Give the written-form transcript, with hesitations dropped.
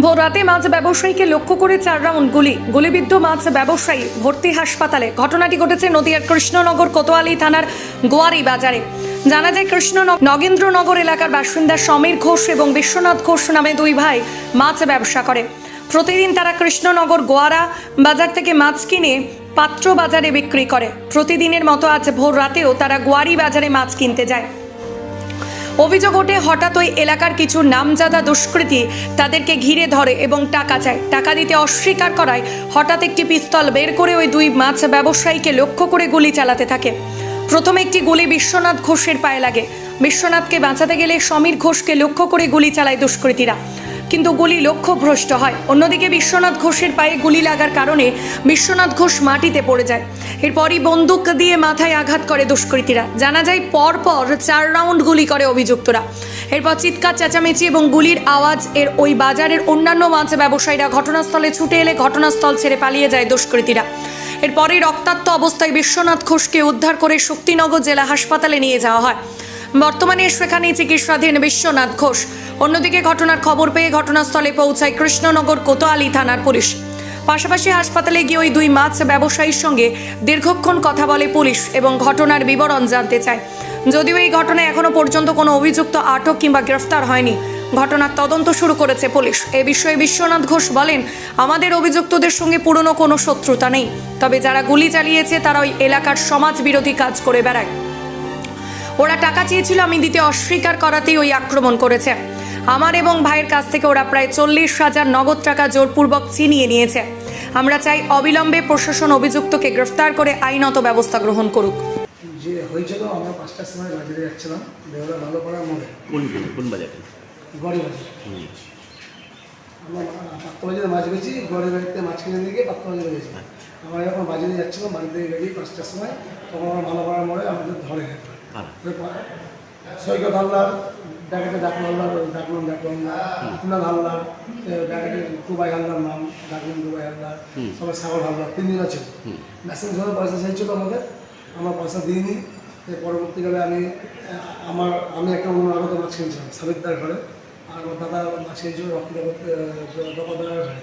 ভোর রাতে মাছ ব্যবসায়ীকে লক্ষ্য করে 4 রাউন্ড গুলিবিদ্ধ মাছ ব্যবসায়ী ভর্তি হাসপাতালে। ঘটনাটি ঘটেছে নদিয়ার কৃষ্ণনগর কোতোয়ালি থানার গোয়ারি বাজারে। জানা যায় নগেন্দ্রনগর এলাকার বাসিন্দা সমীর ঘোষ এবং বিশ্বনাথ ঘোষ নামে দুই ভাই মাছ ব্যবসা করে। প্রতিদিন তারা কৃষ্ণনগর গোয়ারা বাজার থেকে মাছ কিনে পাত্র বাজারে বিক্রি করে। প্রতিদিনের মতো আজ ভোর রাতেও তারা গোয়ারি বাজারে মাছ কিনতে যায়। অভিযোগ ওঠে, হঠাৎ ওই এলাকার কিছু নামজাদা দুষ্কৃতী তাদেরকে ঘিরে ধরে এবং টাকা চায়। টাকা দিতে অস্বীকার করায় হঠাৎ একটি পিস্তল বের করে ওই দুই মাছ ব্যবসায়ীকে লক্ষ্য করে গুলি চালাতে থাকে। প্রথমে একটি গুলি বিশ্বনাথ ঘোষের পায়ে লাগে। বিশ্বনাথকে বাঁচাতে গেলে সমীর ঘোষকে লক্ষ্য করে গুলি চালায় দুষ্কৃতীরা, কিন্তু গুলি লক্ষ্যভ্রষ্ট হয়। অন্যদিকে বিশ্বনাথ ঘোষের পায়ে গুলি লাগার কারণে বিশ্বনাথ ঘোষ মাটিতে পড়ে যায়। এরপরই বন্দুক দিয়ে মাথায় আঘাত করে দুষ্কৃতীরা। জানা যায় পরপর 4 রাউন্ড গুলি করে অভিযুক্তরা। এরপর চিৎকার চেঁচামেচি এবং গুলির আওয়াজ ওই বাজারের অন্যান্য মাছ ব্যবসায়ীরা ঘটনাস্থলে ছুটে এলে ঘটনাস্থল ছেড়ে পালিয়ে যায় দুষ্কৃতীরা। এরপরই রক্তাক্ত অবস্থায় বিশ্বনাথ ঘোষকে উদ্ধার করে শক্তিনগর জেলা হাসপাতালে নিয়ে যাওয়া হয়। বর্তমানে সেখানে চিকিৎসাধীন বিশ্বনাথ ঘোষ। অন্যদিকে ঘটনার খবর পেয়ে ঘটনাস্থলে পৌঁছায় কৃষ্ণনগর কোতোয়ালি থানার পুলিশ। পাশাপাশি হাসপাতালে গিয়ে ওই দুই মাছ ব্যবসায়ীর সঙ্গে দীর্ঘক্ষণ কথা বলে পুলিশ এবং ঘটনার বিবরণ জানতে চায়। যদিও এই ঘটনায় এখনো পর্যন্ত কোনো অভিযুক্ত আটক কিংবা গ্রেফতার হয়নি, ঘটনার তদন্ত শুরু করেছে পুলিশ। এ বিষয়ে বিশ্বনাথ ঘোষ বলেন, আমাদের অভিযুক্তদের সঙ্গে পুরনো কোনো শত্রুতা নেই, তবে যারা গুলি চালিয়েছে তারা ওই এলাকার সমাজ বিরোধী কাজ করে বেড়ায়। ওরা টাকা চেয়েছিল, আমি দিতে অস্বীকার করাতেই ওই আক্রমণ করেছে। আমার এবং ভাইয়ের কাছ থেকে ওরা প্রায় 40,000 নগদ টাকা জোরপূর্বক ছিনিয়ে নিয়েছে। আমরা চাই অবিলম্বে প্রশাসন অভিযুক্তকে গ্রেফতার করে আইনত ব্যবস্থা গ্রহণ করুক। যে হয়েছিল, আমরা 5টার সময় বাজারে যাচ্ছিলাম, বেহুলা ভালো করার মনে কোন বাজারে? গড়ি বাজার। আমরা পাত্র বাজারে মাছ বেছি, গড়ি বাড়িতে মাছ কিনে দিয়ে গিয়ে পাত্র বাজারে গেছি। আমরা যখন বাজারে যাচ্ছিলাম, বাড়ি থেকে বেরিয়ে 5টার সময়, তখন আমরা ভালো করার মনে আমাদের ধরে সৈকত হালদার, ব্যাকেটে ডাকলাম কুনাল হালদার, ব্যাকেটে দুবাই হালদার নাম, ডাকলাম দুবাই হালদার, সবাই সাগর হালদার, 3 দিন আছে। মেসেজ ধরে পয়সা চাইছিল আমাদের, আমরা পয়সা দিইনি। পরবর্তীকালে আমি একটা অন্য আগত মাছ কিনছিলাম সাবিকদার ঘরে, আর আমার দাদা মাছ কিনছিল রক্তদার ঘরে।